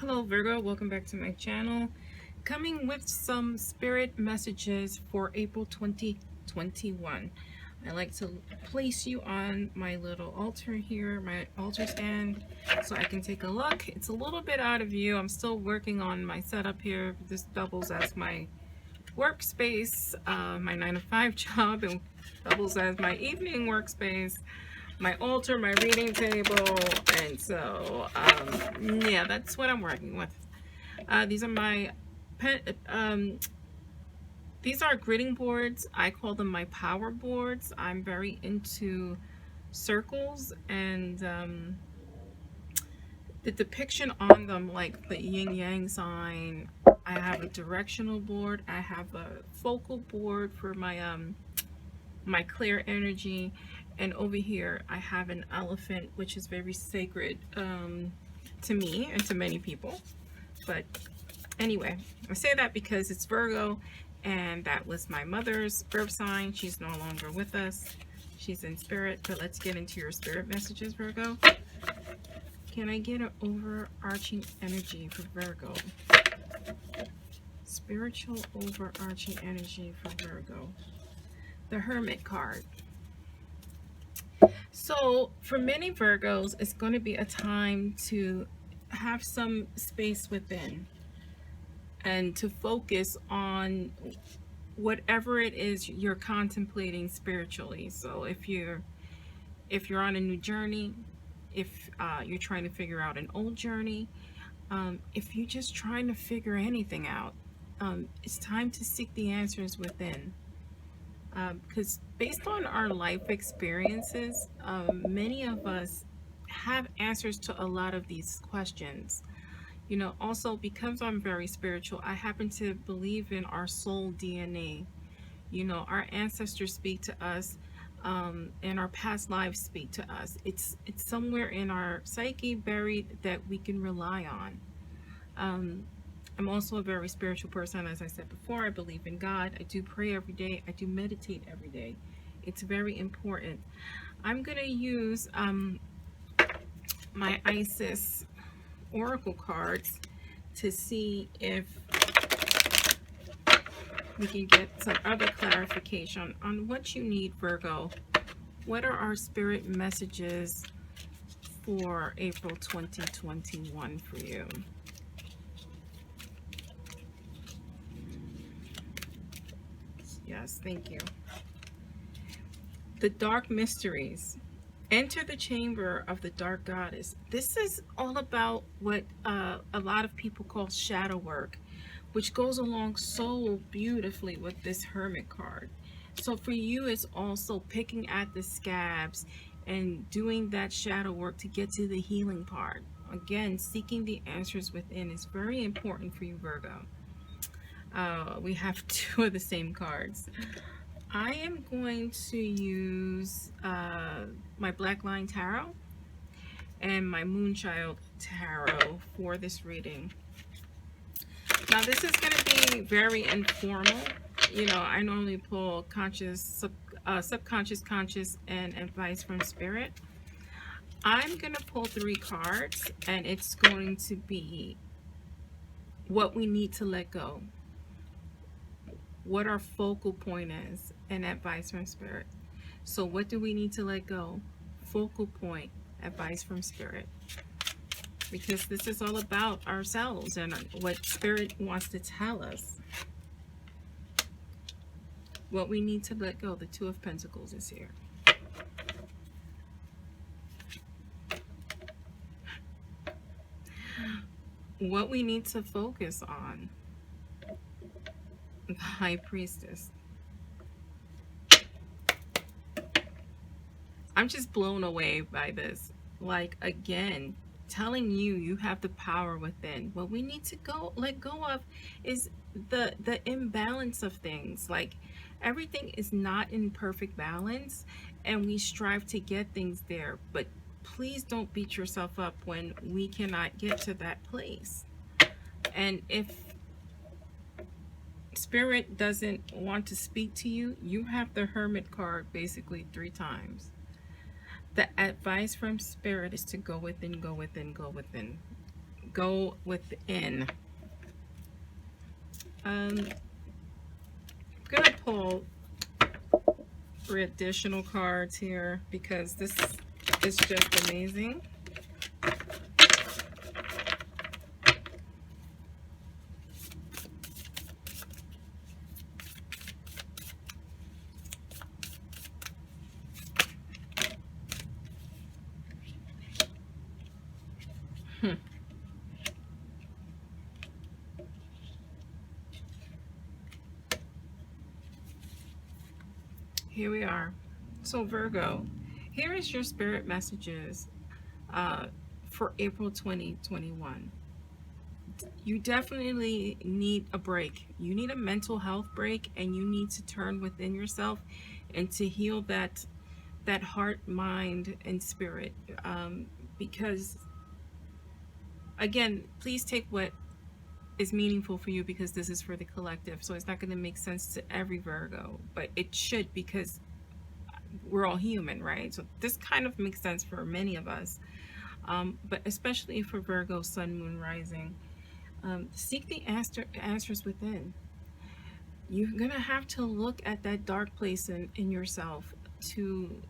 Hello Virgo, welcome back to my channel. Coming with some spirit messages for April 2021. I like to place you on my little altar here, my altar stand, so I can take a look. It's a little bit out of view. I'm still working on my setup here. This doubles as my workspace, my 9-to-5 job, and doubles as my evening workspace, my altar, my reading table, and so yeah, that's what I'm working with. These are my these are gridding boards. I call them my power boards. I'm very into circles and the depiction on them, like the yin yang sign. I have a directional board. I have a focal board for my my clear energy, and over here I have an elephant, which is very sacred to me and to many people. But anyway, I say that because it's Virgo, and that was my mother's birth sign. She's no longer with us. She's in spirit. But let's get into your spirit messages, Virgo. Can I get an overarching energy for Virgo? Spiritual overarching energy for Virgo. The Hermit card. So for many Virgos, it's going to be a time to have some space within and to focus on whatever it is you're contemplating spiritually. So if you're on a new journey, if you're trying to figure out an old journey, if you're just trying to figure anything out, it's time to seek the answers within. Because based on our life experiences, many of us have answers to a lot of these questions. You know, also because I'm very spiritual, I happen to believe in our soul DNA. You know, our ancestors speak to us, and our past lives speak to us. It's somewhere in our psyche buried that we can rely on. I'm also a very spiritual person. As I said before, I believe in God. I do pray every day. I do meditate every day. It's very important. I'm going to use my Isis oracle cards to see if we can get some other clarification on what you need, Virgo. What are our spirit messages for April 2021 for you? Yes, thank you. The dark mysteries. Enter the chamber of the dark goddess. This is all about what a lot of people call shadow work, which goes along so beautifully with this Hermit card. So for you, it's also picking at the scabs and doing that shadow work to get to the healing part. Again, seeking the answers within is very important for you, Virgo. We have two of the same cards. I am going to use my Black Line Tarot and my Moonchild Tarot for this reading. Now this is going to be very informal. You know, I normally pull conscious, subconscious, conscious, and advice from spirit. I'm going to pull 3 cards, and it's going to be what we need to let go, what our focal point is, and advice from spirit. So what do we need to let go? Focal point, advice from spirit. Because this is all about ourselves and what spirit wants to tell us. What we need to let go. The Two of Pentacles is here. What we need to focus on. The High Priestess. I'm just blown away by this. Like, again, telling you you have the power within. What we need to let go of is the imbalance of things. Like, everything is not in perfect balance, and we strive to get things there. But please don't beat yourself up when we cannot get to that place. And if spirit doesn't want to speak to you, you have the Hermit card basically 3 times. The advice from spirit is to go within, go within, go within. go within. I'm gonna pull 3 additional cards here because this is just amazing. Here we are. So Virgo, here is your spirit messages for April 2021. You definitely need a break. You need a mental health break, and you need to turn within yourself and to heal that heart, mind, and spirit. Because again, please take what is meaningful for you, because this is for the collective. So it's not going to make sense to every Virgo, but it should, because we're all human, right? So this kind of makes sense for many of us, but especially for Virgo, Sun, Moon, Rising. Seek the answers within. You're gonna have to look at that dark place in yourself to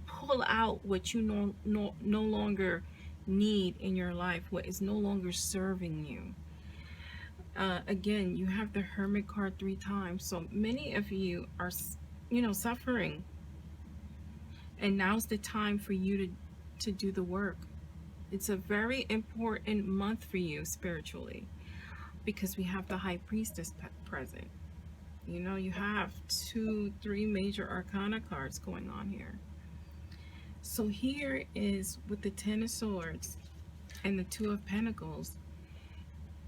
pull out what you no longer need in your life, what is no longer serving you. Again, you have the Hermit card 3 times, so many of you are, suffering, and now's the time for you to do the work. It's a very important month for you spiritually, because we have the High Priestess present. You have 2, 3 major arcana cards going on here. So here is with the 10 of Swords and the 2 of Pentacles,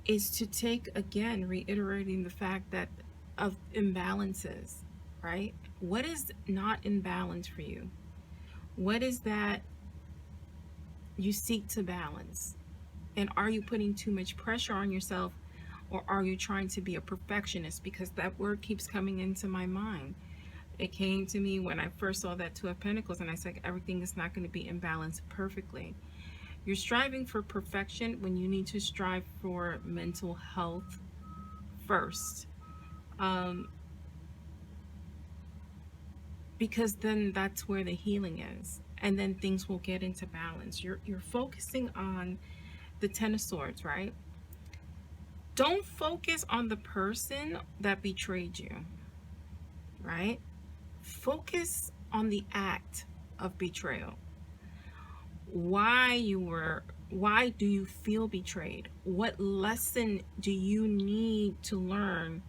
is to take, again, reiterating the fact that of imbalances, right? What is not in balance for you? What is that you seek to balance? And are you putting too much pressure on yourself, or are you trying to be a perfectionist? Because that word keeps coming into my mind. It came to me when I first saw that 2 of Pentacles, and I said everything is not going to be in balance perfectly. You're striving for perfection when you need to strive for mental health first. Because then that's where the healing is, and then things will get into balance. You're focusing on the 10 of Swords, right? Don't focus on the person that betrayed you, right? Focus on the act of betrayal. Why do you feel betrayed? What lesson do you need to learn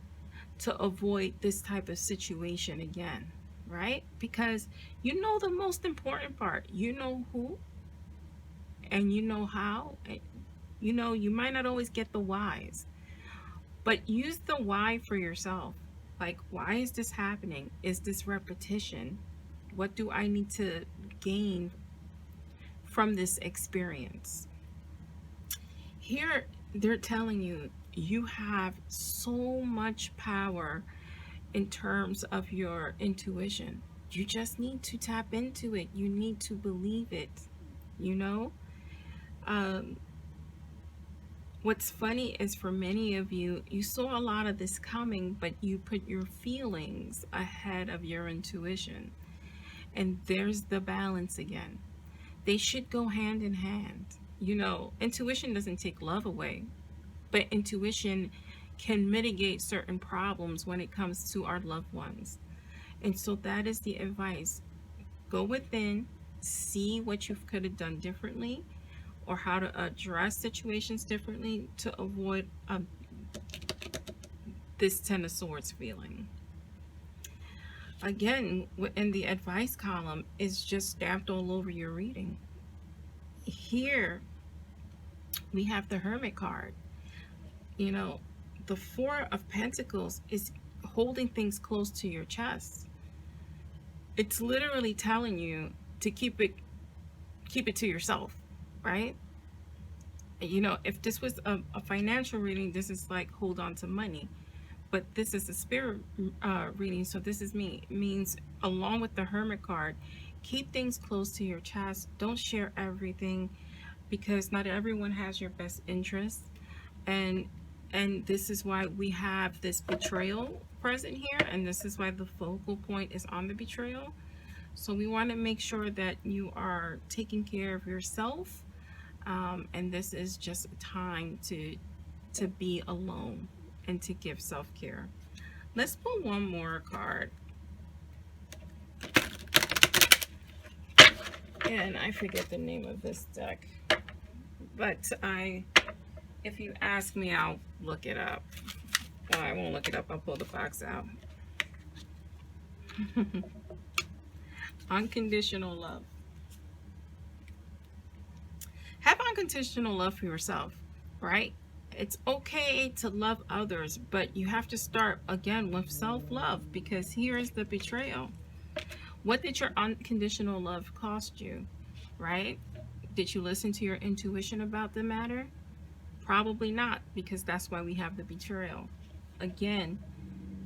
to avoid this type of situation again, right? Because you know the most important part. You know who, and you know how. You might not always get the whys, but use the why for yourself. Like, why is this happening? Is this repetition? What do I need to gain from this experience? Here, they're telling you, you have so much power in terms of your intuition. You just need to tap into it. You need to believe it, What's funny is, for many of you, you saw a lot of this coming, but you put your feelings ahead of your intuition. And there's the balance again. They should go hand in hand. Intuition doesn't take love away, but intuition can mitigate certain problems when it comes to our loved ones. And so that is the advice. Go within, see what you could have done differently, or how to address situations differently to avoid this 10 of Swords feeling. Again, in the advice column is just stamped all over your reading. Here we have the Hermit card. The 4 of Pentacles is holding things close to your chest. It's literally telling you to keep it to yourself, right? If this was a financial reading, this is like, hold on to money. But this is a spirit reading, so this is me. It means, along with the Hermit card, keep things close to your chest. Don't share everything. because not everyone has your best interest, and this is why we have this betrayal present here, and this is why the focal point is on the betrayal. So we want to make sure that you are taking care of yourself, and this is just a time to be alone and to give self-care. Let's pull one more card. And I forget the name of this deck, but if you ask me, I'll look it up. Well, I won't look it up. I'll pull the box out. Unconditional love. Have unconditional love for yourself, right? It's okay to love others, but you have to start again with self-love, because here is the betrayal. What did your unconditional love cost you, right? Did you listen to your intuition about the matter? Probably not, because that's why we have the betrayal. Again,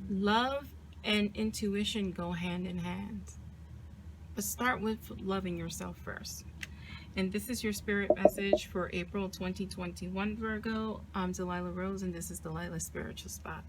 love and intuition go hand in hand. But start with loving yourself first. And this is your spirit message for April 2021, Virgo. I'm Delilah Rose, and this is Delilah's Spiritual Spot.